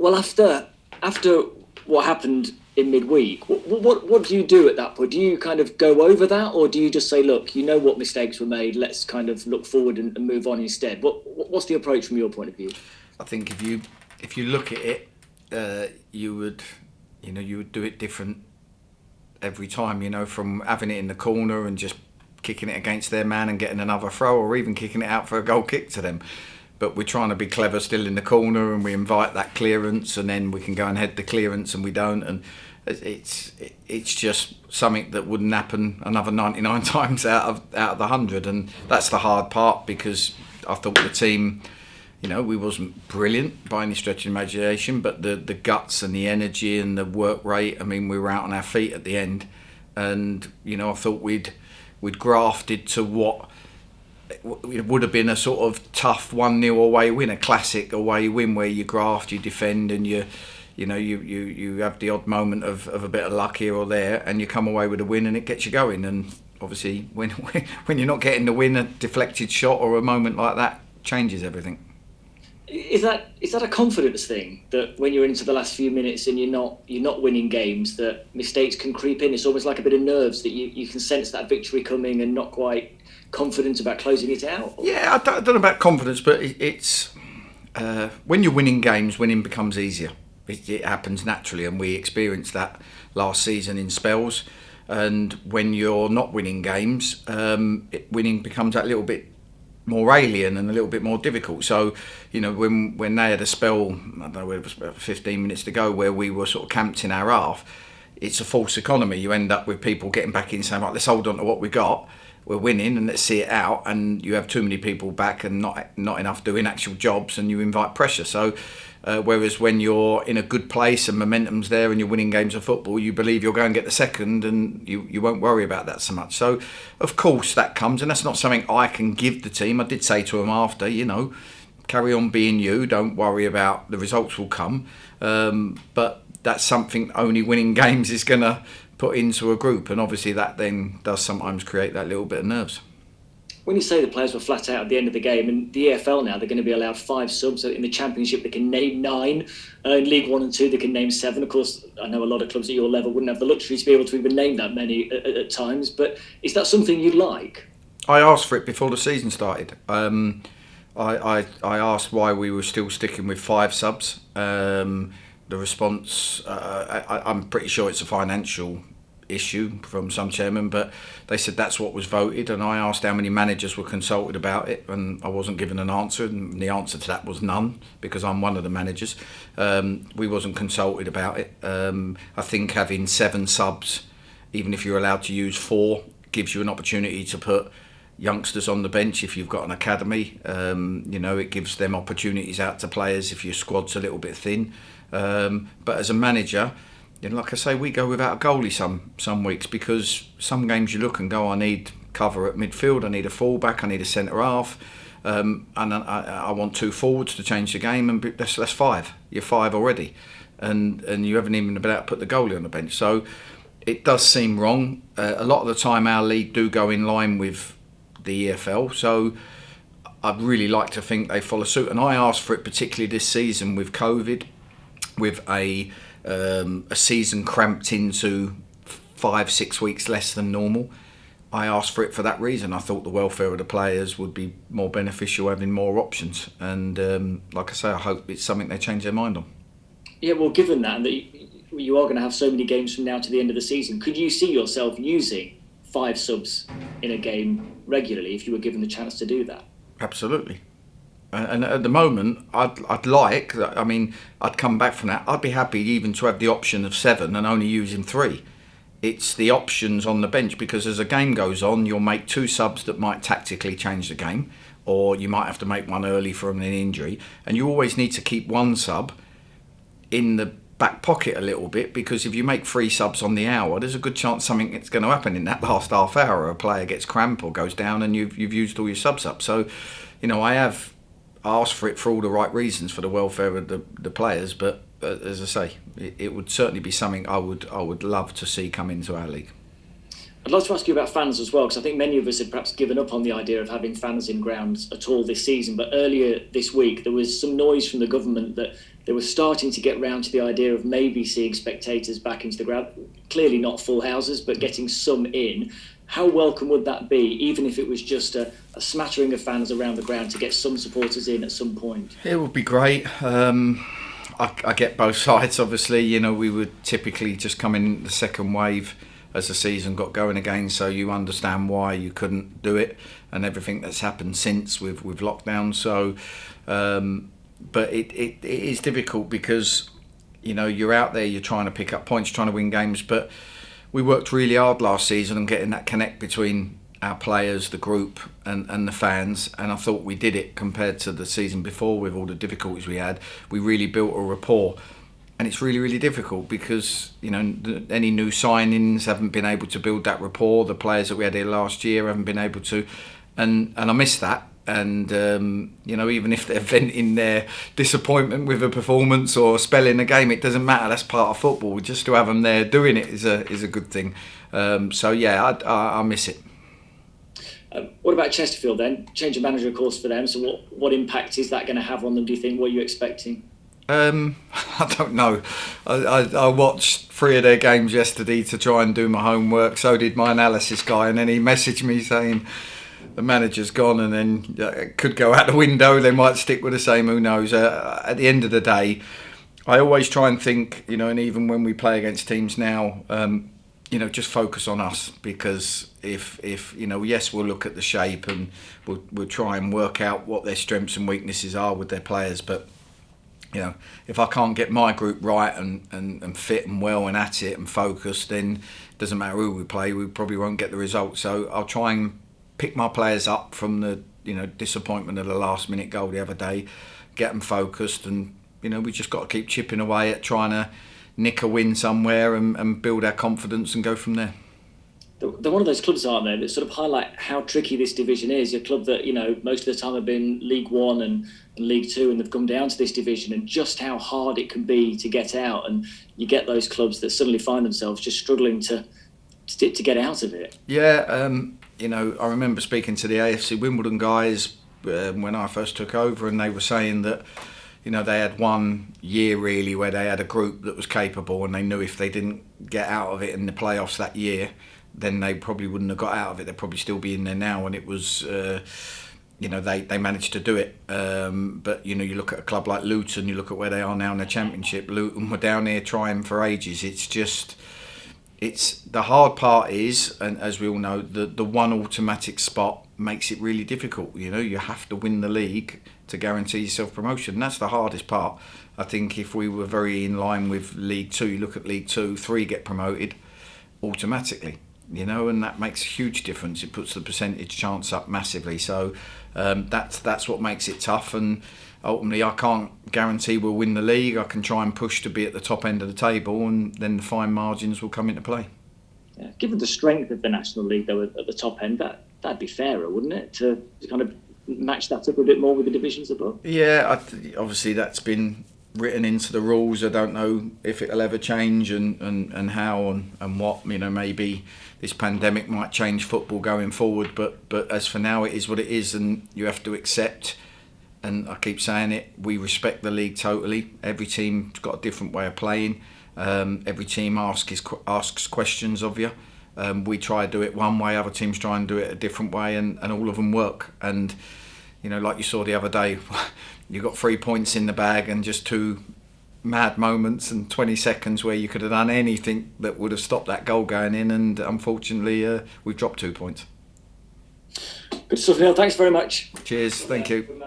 Well, after what happened in midweek, what do you do at that point? Do you kind of go over that, or do you just say, look, you know what mistakes were made, let's kind of look forward and move on instead? What's the approach from your point of view? I think if you look at it, you would do it different every time. From having it in the corner and just kicking it against their man and getting another throw, or even kicking it out for a goal kick to them. But we're trying to be clever still in the corner, and we invite that clearance, and then we can go and head the clearance, and we don't. And it's just something that wouldn't happen another 99 times out of the 100, and that's the hard part, because I thought the team, we wasn't brilliant by any stretch of imagination, but the guts and the energy and the work rate. I mean, we were out on our feet at the end, and I thought we'd grafted to what it would have been a sort of tough 1-0 away win, a classic away win where you graft, you defend, and you have the odd moment of a bit of luck here or there, and you come away with a win, and it gets you going. And obviously, when you're not getting the win, a deflected shot or a moment like that changes everything. Is that a confidence thing, that when you're into the last few minutes and you're not winning games, that mistakes can creep in? It's almost like a bit of nerves, that you can sense that victory coming and not quite confident about closing it out? Yeah, I don't know about confidence, but it's when you're winning games, winning becomes easier. It happens naturally, and we experienced that last season in spells. And when you're not winning games, winning becomes that little bit more alien and a little bit more difficult. So, when they had a spell, I don't know, it was about 15 minutes to go, where we were sort of camped in our half, it's a false economy. You end up with people getting back in saying, right, let's hold on to what we got. We're winning, and let's see it out. And you have too many people back and not enough doing actual jobs, and you invite pressure. So whereas when you're in a good place and momentum's there and you're winning games of football, you believe you'll go and get the second, and you won't worry about that so much. So of course that comes, and that's not something I can give the team. I did say to them after, carry on being you, don't worry about the results will come. But that's something only winning games is going to put into a group, and obviously that then does sometimes create that little bit of nerves. When you say the players were flat out at the end of the game, in the EFL now they're going to be allowed 5 subs. In the Championship they can name 9, in League 1 and 2 they can name 7. Of course, I know a lot of clubs at your level wouldn't have the luxury to be able to even name that many at times, but is that something you like? I asked for it before the season started. I asked why we were still sticking with 5 subs. The response, I'm pretty sure it's a financial issue from some chairman, but they said that's what was voted, and I asked how many managers were consulted about it, and I wasn't given an answer, and the answer to that was none, because I'm one of the managers. We wasn't consulted about it. I think having 7 subs, even if you're allowed to use 4, gives you an opportunity to put youngsters on the bench if you've got an academy. It gives them opportunities out to players if your squad's a little bit thin. But as a manager, like I say, we go without a goalie some weeks, because some games you look and go, I need cover at midfield, I need a fullback, I need a centre half, and I want 2 forwards to change the game, and that's 5. You're 5 already, and you haven't even been able to put the goalie on the bench. So it does seem wrong. A lot of the time our league do go in line with the EFL, so I'd really like to think they follow suit. And I asked for it particularly this season with COVID, with a season cramped into 5-6 weeks less than normal. I asked for it for that reason. I thought the welfare of the players would be more beneficial having more options, and like I say, I hope it's something they change their mind on. Yeah, well, given that you are going to have so many games from now to the end of the season, could you see yourself using 5 subs in a game regularly if you were given the chance to do that? Absolutely. And at the moment, I'd like, I mean, I'd come back from that. I'd be happy even to have the option of 7 and only using 3. It's the options on the bench, because as a game goes on, you'll make 2 subs that might tactically change the game, or you might have to make one early from an injury. And you always need to keep 1 sub in the back pocket a little bit, because if you make 3 subs on the hour, there's a good chance something is going to happen in that last half hour. A player gets cramp or goes down, and you've used all your subs up. So, I have asked for it for all the right reasons, for the welfare of the players, but as I say, it would certainly be something I would love to see come into our league. I'd like to ask you about fans as well, because I think many of us had perhaps given up on the idea of having fans in grounds at all this season. But earlier this week, there was some noise from the government that they were starting to get round to the idea of maybe seeing spectators back into the ground. Clearly not full houses, but getting some in. How welcome would that be, even if it was just a smattering of fans around the ground to get some supporters in at some point? It would be great. I get both sides, obviously. You know, we would typically just come in the second wave as the season got going again, so you understand why you couldn't do it and everything that's happened since with lockdown. So, but it is difficult because, you know, you're out there, you're trying to pick up points, trying to win games, but we worked really hard last season on getting that connect between our players, the group and the fans, and I thought we did it compared to the season before with all the difficulties we had. We really built a rapport. And it's really, really difficult because, you know, any new signings haven't been able to build that rapport. The players that we had here last year haven't been able to. And I miss that. And, you know, even if they're venting their disappointment with a performance or spelling a game, it doesn't matter. That's part of football. Just to have them there doing it is a good thing. So, yeah, I miss it. What about Chesterfield then? Change of manager, of course, for them. So what impact is that going to have on them, do you think? What are you expecting? I don't know. I watched 3 of their games yesterday to try and do my homework. So did my analysis guy, and then he messaged me saying the manager's gone, and then it could go out the window. They might stick with the same. Who knows? At the end of the day, I always try and think, you know, and even when we play against teams now, you know, just focus on us, because if you know, yes, we'll look at the shape and we'll try and work out what their strengths and weaknesses are with their players, but you know, if I can't get my group right and fit and well and at it and focused, then it doesn't matter who we play, we probably won't get the result. So I'll try and pick my players up from the, you know, disappointment of the last minute goal the other day, get them focused, and, you know, we just got to keep chipping away at trying to nick a win somewhere and build our confidence and go from there. They're one of those clubs, aren't they, that sort of highlight how tricky this division is. A club that, you know, most of the time have been League One and League Two, and they've come down to this division, and just how hard it can be to get out. And you get those clubs that suddenly find themselves just struggling to get out of it. Yeah, you know, I remember speaking to the AFC Wimbledon guys when I first took over, and they were saying that, you know, they had 1 year really where they had a group that was capable, and they knew if they didn't get out of it in the playoffs that year, then they probably wouldn't have got out of it. They'd probably still be in there now. And it was, you know, they managed to do it. But, you know, you look at a club like Luton, you look at where they are now in the Championship. Luton were down here trying for ages. It's just, it's the hard part is, and as we all know, the one automatic spot makes it really difficult. You know, you have to win the league to guarantee yourself promotion. And that's the hardest part. I think if we were very in line with League Two, you look at League Two, 3 get promoted automatically. You know, and that makes a huge difference. It puts the percentage chance up massively. So that's what makes it tough. And ultimately, I can't guarantee we'll win the league. I can try and push to be at the top end of the table, and then the fine margins will come into play. Yeah. Given the strength of the National League, though, at the top end, that'd be fairer, wouldn't it, to kind of match that up a bit more with the divisions above? Yeah, obviously that's been written into the rules. I don't know if it'll ever change and how and what. You know, maybe this pandemic might change football going forward, but as for now, it is what it is, and you have to accept. And I keep saying it, we respect the league totally. Every team's got a different way of playing. Every team asks questions of you. We try to do it one way, other teams try and do it a different way, and all of them work. And, you know, like you saw the other day, you got 3 points in the bag and just 2 mad moments and 20 seconds where you could have done anything that would have stopped that goal going in, and unfortunately we've dropped 2 points. Good stuff, Neal. Thanks very much. Cheers, thank you.